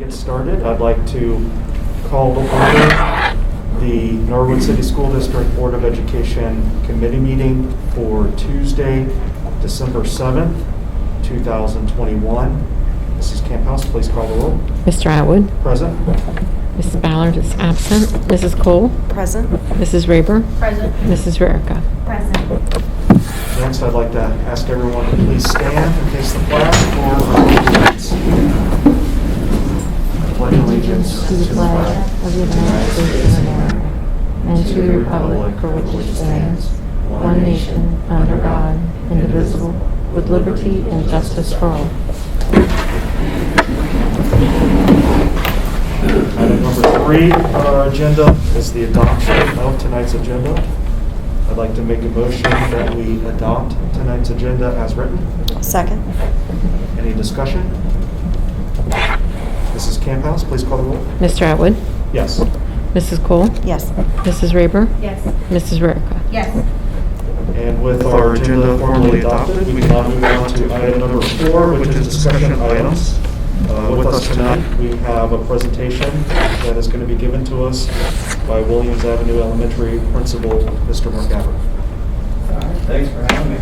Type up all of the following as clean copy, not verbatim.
get started, I'd like to call to order the Norwood City School District Board of Education Committee meeting for Tuesday, December 7th, 2021. Mrs. Camphouse, please call the roll. Mr. Atwood. Present. Mrs. Ballard is absent. Mrs. Cole. Present. Mrs. Raber. Present. Mrs. Rarica. Present. Next, I'd like to ask everyone to please stand and face the flag for allegiance. I pledge allegiance To the flag of the United States of America and to the republic for which it stands, one nation, under God, indivisible, with liberty and justice for all. Item number 3 on our agenda is the adoption of tonight's agenda. I'd like to make a motion that we adopt tonight's agenda as written. Second. Any discussion? Mrs. Camphouse, please call the roll. Mr. Atwood. Yes. Mrs. Cole. Yes. Mrs. Raber. Yes. Mrs. Rarica. Yes. And with our agenda formally adopted, we can now move on to item number 4, which is discussion items. With us tonight, we have a presentation that is going to be given to us by Williams Avenue Elementary Principal, Mr. McGavin. Thanks for having me.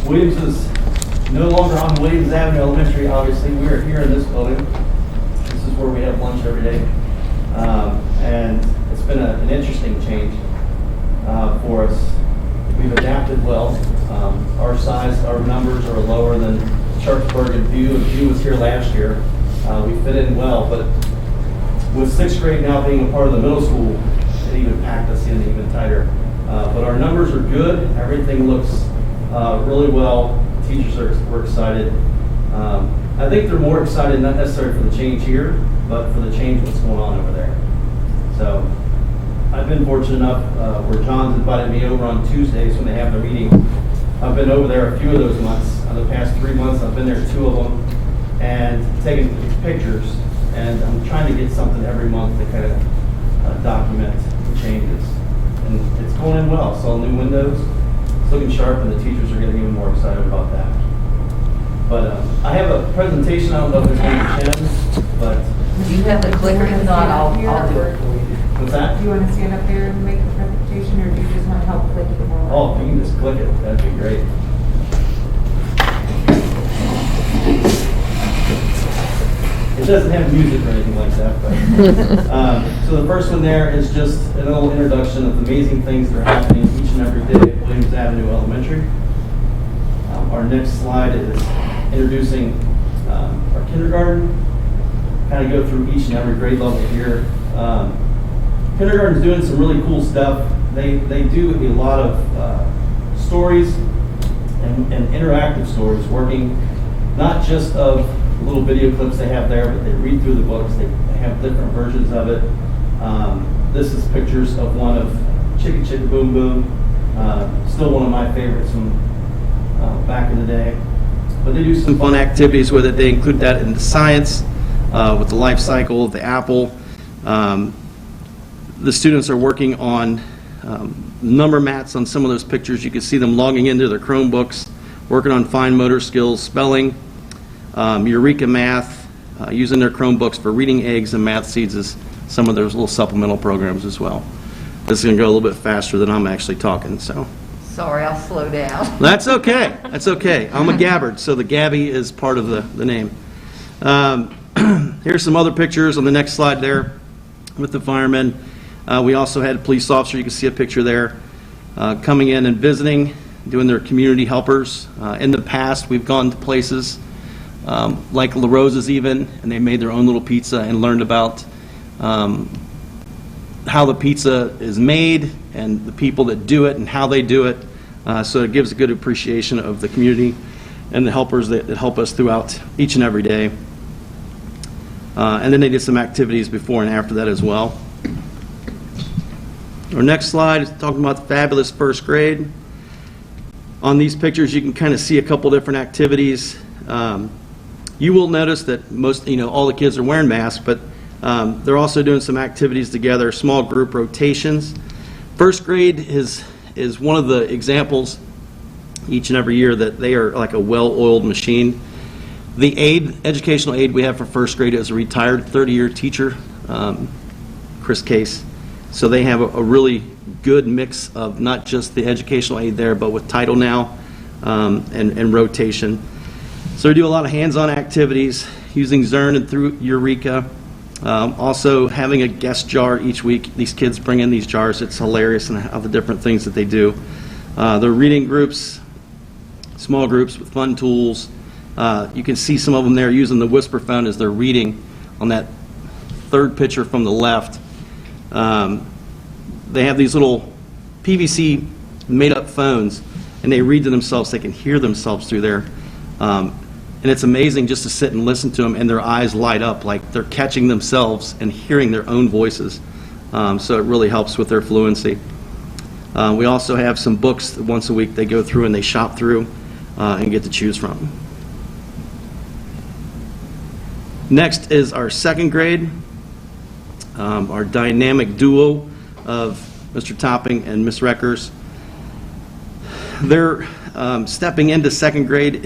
Williams is no longer on Williams Avenue Elementary, obviously. We are here in this building. This is where we have lunch every day. And it's been an interesting change for us. We've adapted well. Our size, our numbers are lower than Sharpsburg and View. And View was here last year. We fit in well, but with 6th grade now being a part of the middle school, it even packed us in even tighter. But our numbers are good. Everything looks really well. Teachers were excited. I think they're more excited, not necessarily for the change here, but for the change what's going on over there. So I've been fortunate enough where John's invited me over on Tuesdays when they have their meeting. I've been over there a few of those months. The past 3 months, I've been there 2 of them and taking pictures. And I'm trying to get something every month to kind of document the changes. And it's going in well. Saw new windows. It's looking sharp, and the teachers are getting even more excited about that. But I have a presentation. I don't know if there's any chance, but Do you have the clicker? If not, I'll do it for you. what's that? Do you want to stand up there and make the presentation, or do you just want to help click the board? Oh, if you can just click it, that'd be great. It doesn't have music or anything like that, but so the first one there is just a little introduction of the amazing things that are happening each and every day at Williams Avenue Elementary. Our next slide is introducing our kindergarten. Kind of go through each and every grade level here. Kindergarten's doing some really cool stuff. They do a lot of stories and interactive stories, working not just of little video clips they have there, but they read through the books. They have different versions of it. This is pictures of one of Chicka Chicka Boom Boom, still one of my favorites from back in the day. But they do some fun activities with it. They include that in the science, with the life cycle of the apple. The students are working on number mats on some of those pictures. You can see them logging into their Chromebooks, working on fine motor skills, spelling, Eureka Math, using their Chromebooks for reading eggs and math seeds as some of those little supplemental programs as well. This is going to go a little bit faster than I'm actually talking, so. Sorry, I'll slow down. That's okay. That's okay. I'm a Gabbard, so the Gabby is part of the name. Here's some other pictures on the next slide there with the firemen. We also had a police officer. You can see a picture there coming in and visiting, doing their community helpers. In the past, we've gone to places like La Rosa's even, and they made their own little pizza and learned about how the pizza is made and the people that do it and how they do it. So it gives a good appreciation of the community and the helpers that help us throughout each and every day. And then they did some activities before and after that as well. Our next slide is talking about the fabulous 1st grade. On these pictures, you can kind of see a couple different activities. You will notice that most, all the kids are wearing masks, but they're also doing some activities together, small group rotations. 1st grade is one of the examples each and every year that they are like a well-oiled machine. The educational aide we have for first grade is a retired 30-year teacher, Chris Case. So they have a really good mix of not just the educational aid there, but with Title Now and rotation. So we do a lot of hands-on activities using Zern and through Eureka. Also having a guest jar each week. These kids bring in these jars. It's hilarious and how the different things that they do. They're reading groups, small groups with fun tools. You can see some of them there using the whisper phone as they're reading on that third picture from the left. They have these little PVC made-up phones, and they read to themselves. They can hear themselves through there. And it's amazing just to sit and listen to them, and their eyes light up like they're catching themselves and hearing their own voices. So it really helps with their fluency. We also have some books that once a week they go through and they shop through and get to choose from. Next is our second grade, our dynamic duo of Mr. Topping and Miss Reckers. They're stepping into second grade.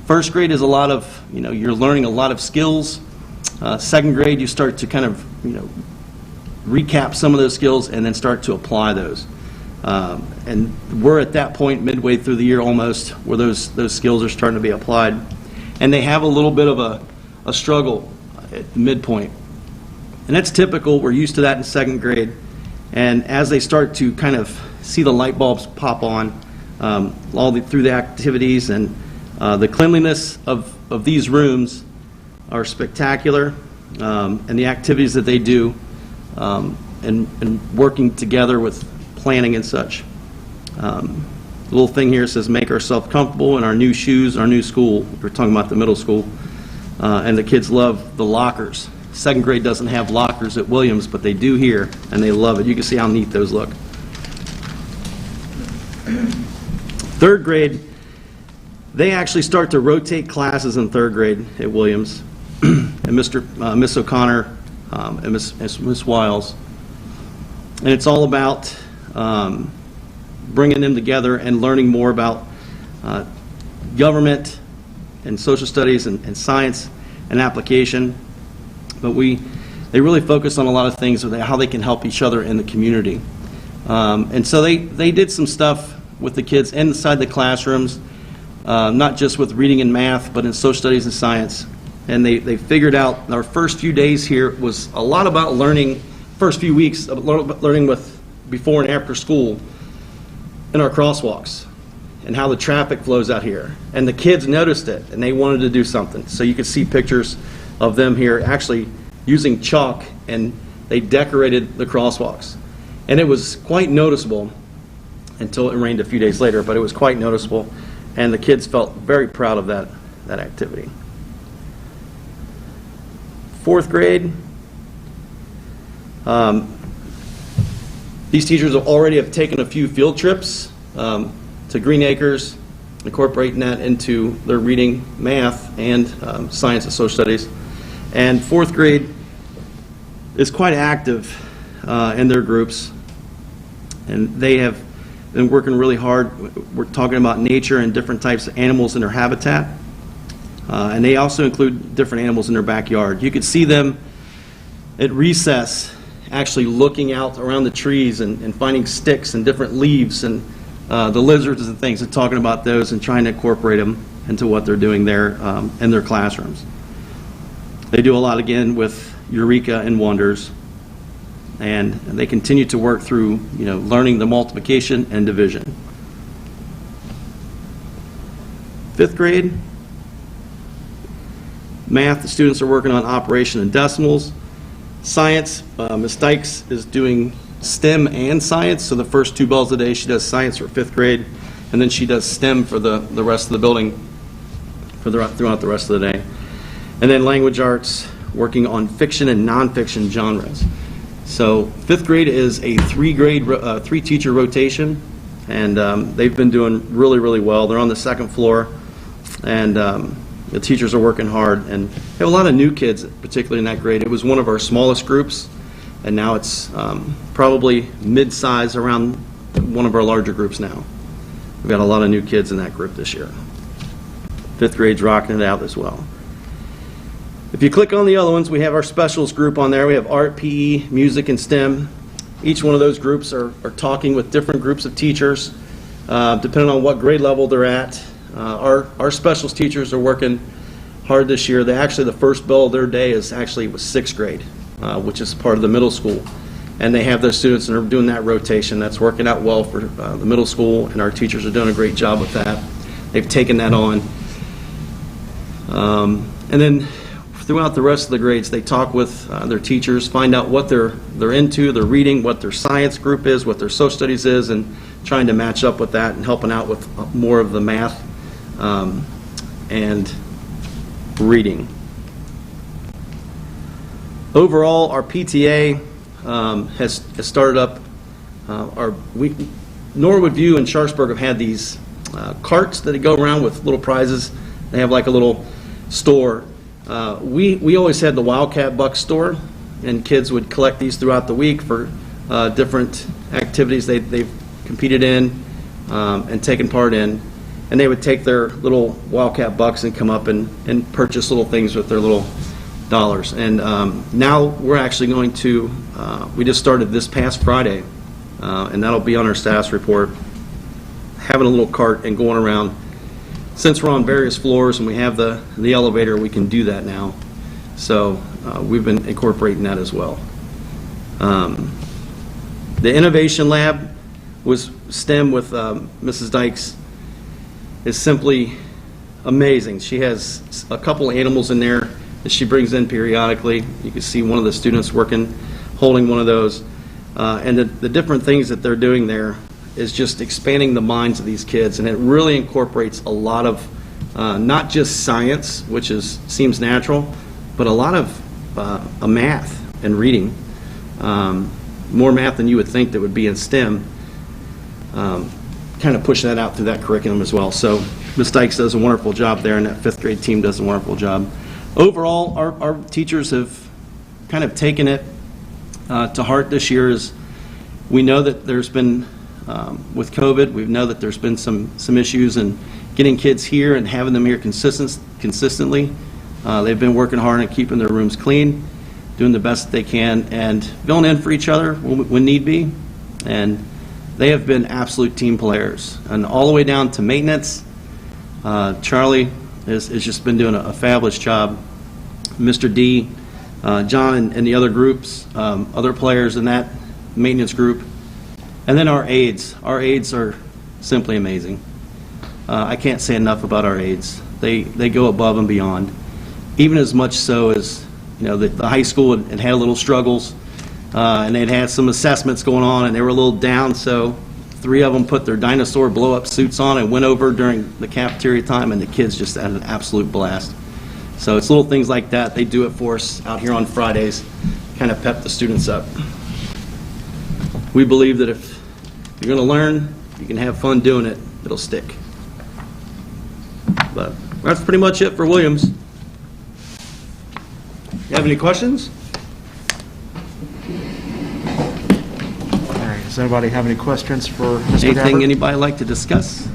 First grade is a lot of, you're learning a lot of skills. Second grade, you start to kind of, recap some of those skills and then start to apply those. And we're at that point midway through the year almost where those skills are starting to be applied. And they have a little bit of a struggle at the midpoint. And that's typical. We're used to that in second grade. And as they start to kind of see the light bulbs pop on through the activities and the cleanliness of these rooms are spectacular, and the activities that they do and working together with planning and such. The little thing here says make ourselves comfortable in our new shoes, our new school. We're talking about the middle school. And the kids love the lockers. Second grade doesn't have lockers at Williams, but they do here, and they love it. You can see how neat those look. Third grade, they actually start to rotate classes in third grade at Williams. And Miss O'Connor and Miss Wiles. And it's all about bringing them together and learning more about government and social studies and science and application. But they really focus on a lot of things with how they can help each other in the community. And so they did some stuff with the kids inside the classrooms, not just with reading and math, but in social studies and science. And they figured out our first few days here was a lot about learning, first few weeks, learning with before and after school in our crosswalks and how the traffic flows out here. And the kids noticed it, and they wanted to do something. So you could see pictures of them here actually using chalk, and they decorated the crosswalks. And it was quite noticeable until it rained a few days later, but it was quite noticeable, and the kids felt very proud of that activity. Fourth grade, these teachers already have taken a few field trips to Green Acres, incorporating that into their reading, math, and science and social studies. And fourth grade is quite active in their groups, and they have been working really hard. We're talking about nature and different types of animals in their habitat, and they also include different animals in their backyard. You could see them at recess actually looking out around the trees and finding sticks and different leaves and the lizards and things, and talking about those and trying to incorporate them into what they're doing there in their classrooms. They do a lot again with Eureka and Wonders, and they continue to work through learning the multiplication and division. Fifth grade, math, the students are working on operation and decimals. Science, Ms. Dykes is doing STEM and science, so the first 2 bells a day she does science for fifth grade, and then she does STEM for the rest of the building throughout the rest of the day. And then language arts, working on fiction and nonfiction genres. So fifth grade is a 3-teacher rotation, and they've been doing really, really well. They're on the second floor, and the teachers are working hard, and we have a lot of new kids, particularly in that grade. It was one of our smallest groups, and now it's probably mid-size, around one of our larger groups now. We've got a lot of new kids in that group this year. Fifth grade's rocking it out as well. If you click on the other ones, we have our specials group on there. We have art, PE, music, and STEM. Each one of those groups are talking with different groups of teachers, depending on what grade level they're at. Our specials teachers are working hard this year. The first bell of their day was 6th grade, which is part of the middle school. And they have those students and are doing that rotation. That's working out well for the middle school, and our teachers are doing a great job with that. They've taken that on. And then throughout the rest of the grades, they talk with their teachers, find out what they're into, their reading, what their science group is, what their social studies is, and trying to match up with that and helping out with more of the math and reading. Overall, our PTA has started up. Norwood View and Sharpsburg have had these carts that go around with little prizes. They have like a little store. We always had the Wildcat Buck store, and kids would collect these throughout the week for different activities they've competed in and taken part in. And they would take their little Wildcat Bucks and come up and purchase little things with their little dollars. And now we're actually going to, we just started this past Friday, and that'll be on our status report, having a little cart and going around. Since we're on various floors and we have the elevator, we can do that now. So we've been incorporating that as well. The Innovation Lab was STEM with Mrs. Dykes is simply amazing. She has a couple animals in there that she brings in periodically. You can see one of the students holding one of those. And the different things that they're doing there is just expanding the minds of these kids, and it really incorporates a lot of not just science, which seems natural, but a lot of math and reading. More math than you would think that would be in STEM. Kind of pushing that out through that curriculum as well. So Ms. Dykes does a wonderful job there, and that 5th grade team does a wonderful job. Overall, our teachers have kind of taken it to heart this year. As we know that there's been with COVID, we know that there's been some issues in getting kids here and having them here consistently. They've been working hard on keeping their rooms clean, doing the best they can, and filling in for each other when need be. And they have been absolute team players. And all the way down to maintenance, Charlie has just been doing a fabulous job. Mr. D, John and the other groups, other players in that maintenance group. And then our aides. Our aides are simply amazing. I can't say enough about our aides. They go above and beyond. Even as much so as, the high school had a little struggles, and they'd had some assessments going on, and they were a little down, so 3 of them put their dinosaur blow-up suits on and went over during the cafeteria time, and the kids just had an absolute blast. So it's little things like that. They do it for us out here on Fridays, kind of pep the students up. We believe that if you're going to learn, you can have fun doing it, it'll stick. But that's pretty much it for Williams. You have any questions? All right, does anybody have any questions for Mr. Anything Gabbard? anybody like to discuss?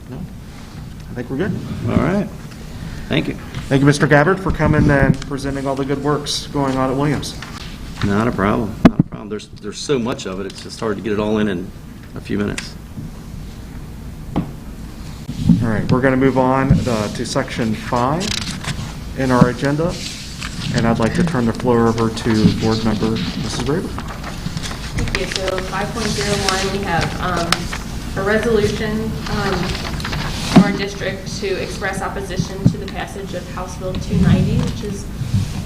No? I think we're good. All right. Thank you. Thank you, Mr. Gabbard, for coming and presenting all the good works going on at Williams. Not a problem. Not a problem. There's so much of it. It's just hard to get it all in a few minutes. All right, we're going to move on to Section 5 in our agenda, and I'd like to turn the floor over to Board Member Mrs. Raber. Thank you. So 5.01, we have a resolution for our district to express opposition to the passage of House Bill 290, which is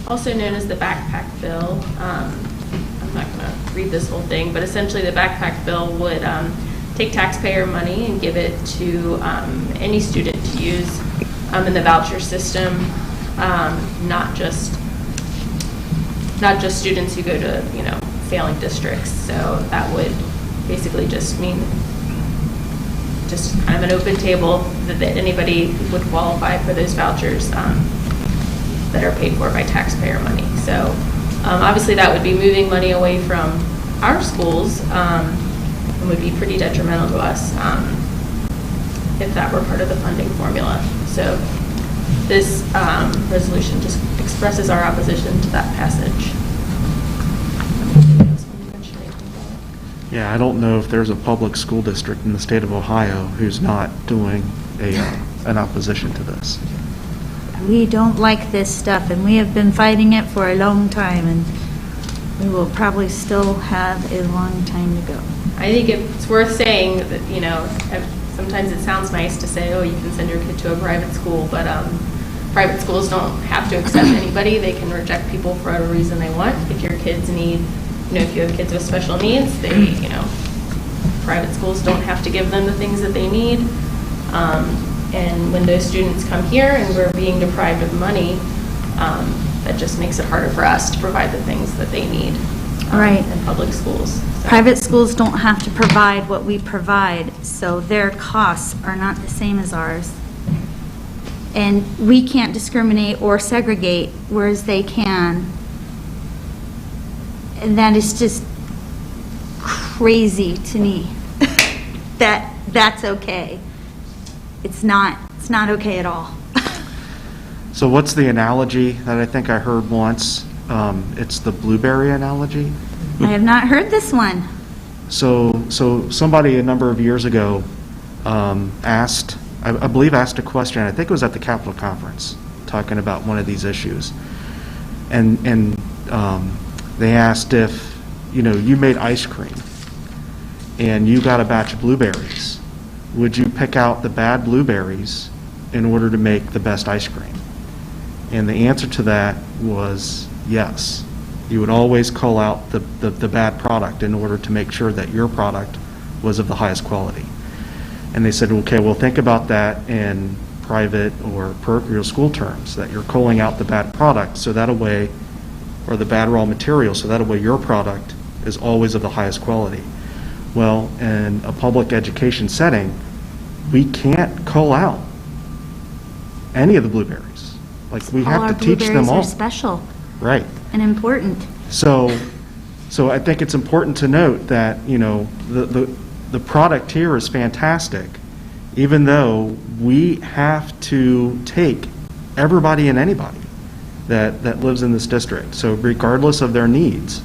also known as the backpack bill. I'm not going to read this whole thing, but essentially the backpack bill would take taxpayer money and give it to any student to use in the voucher system, not just students who go to failing districts. So that would basically just mean just kind of an open table that anybody would qualify for those vouchers that are paid for by taxpayer money. So obviously that would be moving money away from our schools and would be pretty detrimental to us. if that were part of the funding formula. So this resolution just expresses our opposition to that passage. Yeah, I don't know if there's a public school district in the state of Ohio who's not doing an opposition to this. We don't like this stuff, and we have been fighting it for a long time, and we will probably still have a long time to go. I think it's worth saying that, you know, sometimes it sounds nice to say, oh, you can send your kid to a private school, but private schools don't have to accept anybody. They can reject people for whatever reason they want. If your kids need, you know, if you have kids with special needs, they, you know, private schools don't have to give them the things that they need. And when those students come here and we're being deprived of money, that just makes it harder for us to provide the things that they need Right. in public schools. So. Private schools don't have to provide what we provide, so their costs are not the same as ours. And we can't discriminate or segregate, whereas they can. And that is just crazy to me. That's okay. It's not okay at all. So what's the analogy that I think I heard once? It's the blueberry analogy. I have not heard this one. So somebody a number of years ago asked, I believe asked a question, I think it was at the Capitol Conference, talking about one of these issues. And they asked if, you know, you made ice cream and you got a batch of blueberries, would you pick out the bad blueberries in order to make the best ice cream? And the answer to that was yes. You would always call out the bad product in order to make sure that your product was of the highest quality. And they said, okay, well, think about that in private or parochial school terms, that you're calling out the bad product so that a way, or the bad raw material, so that a way your product is always of the highest quality. Well, in a public education setting, we can't call out any of the blueberries. Like, we have to teach them all. All our blueberries are special Right. and important. So I think it's important to note that, you know, the product here is fantastic, even though we have to take everybody and anybody that lives in this district. So regardless of their needs,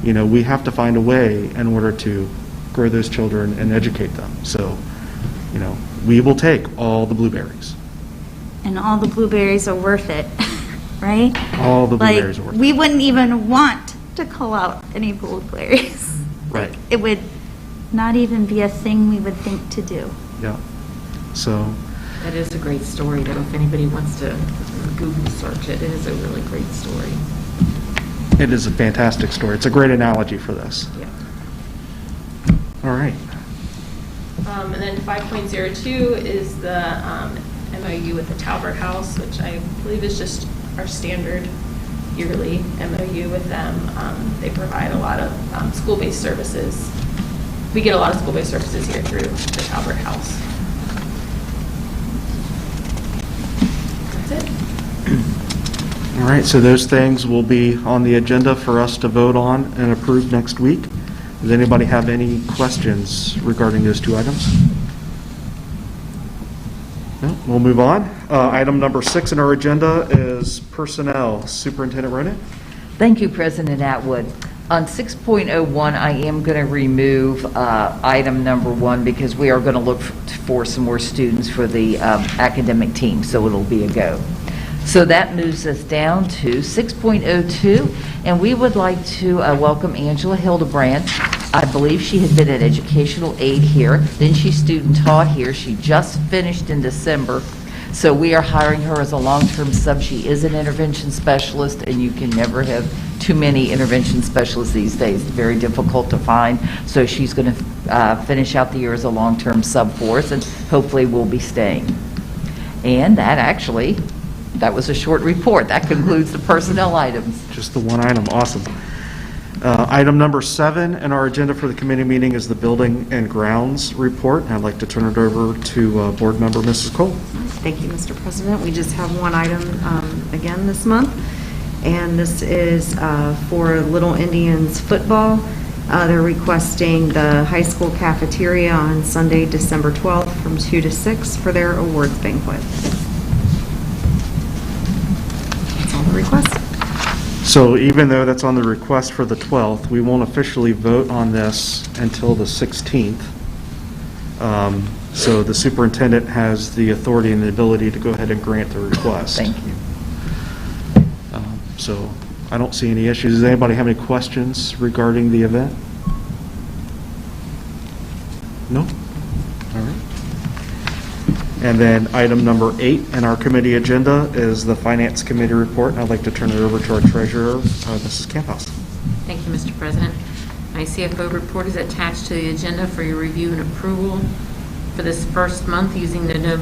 you know, we have to find a way in order to grow those children and educate them. So, you know, we will take all the blueberries. And all the blueberries are worth it, right? All the blueberries are worth Like, we wouldn't even want to call out any blueberries. Right. It would not even be a thing we would think to do. Yeah. So, That is a great story, though, if anybody wants to Google search it. It is a really great story. it is a fantastic story. It's a great analogy for this. Yeah. All right. And then 5.02 is the MOU with the Talbert House, which I believe is just our standard yearly MOU with them. They provide a lot of school-based services. We get a lot of school-based services here through the Talbert House. That's it. All right, so those things will be on the agenda for us to vote on and approve next week. Does anybody have any questions regarding those two items? No, we'll move on. Item number 6 in our agenda is personnel. Superintendent Ronan? Thank you, President Atwood. On 6.01, I am going to remove item number 1 because we are going to look for some more students for the academic team, so it'll be a go. So that moves us down to 6.02, and we would like to welcome Angela Hildebrandt. I believe she had been an educational aide here, then she student taught here. She just finished in December, so we are hiring her as a long-term sub. She is an intervention specialist, and you can never have too many intervention specialists these days. Very difficult to find, so she's going to finish out the year as a long-term sub for us, and hopefully will be staying. And that was a short report. That concludes the personnel items. Just the one item, awesome. Item number 7 in our agenda for the committee meeting is the Building and Grounds report. I'd like to turn it over to Board Member Mrs. Cole. Thank you, Mr. President. We just have one item again this month, and this is for Little Indians football. They're requesting the high school cafeteria on Sunday, December 12th from 2 to 6 for their awards banquet. That's all the request. So even though that's on the request for the 12th, we won't officially vote on this until the 16th. So the superintendent has the authority and the ability to go ahead and grant the request. Thank you. So I don't see any issues. Does anybody have any questions regarding the event? No? All right. And then item number 8 in our committee agenda is the Finance Committee report. And I'd like to turn it over to our treasurer, Mrs. Campos. Thank you, Mr. President. My CFO report is attached to the agenda for your review and approval for this first month using the